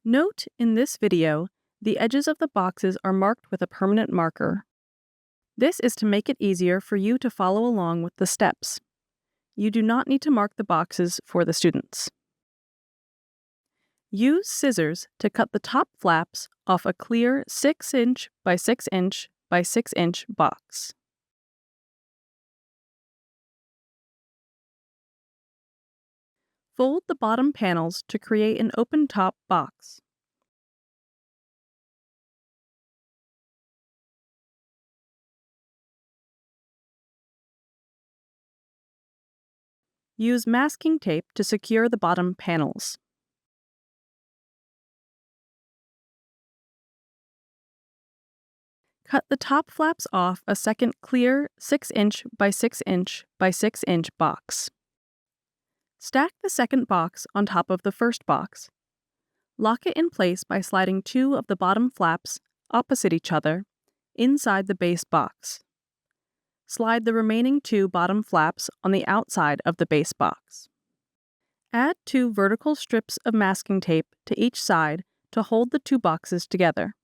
Note in this video, the edges of the boxes are marked with a permanent marker. This is to make it easier for you to follow along with the steps. You do not need to mark the boxes for the students. Use scissors to cut the top flaps off a clear 6" by 6" by 6" box. Fold the bottom panels to create an open top box. Use masking tape to secure the bottom panels. Cut the top flaps off a second clear 6" by 6" by 6" box. Stack the second box on top of the first box. Lock it in place by sliding two of the bottom flaps opposite each other inside the base box. Slide the remaining two bottom flaps on the outside of the base box. Add two vertical strips of masking tape to each side to hold the two boxes together.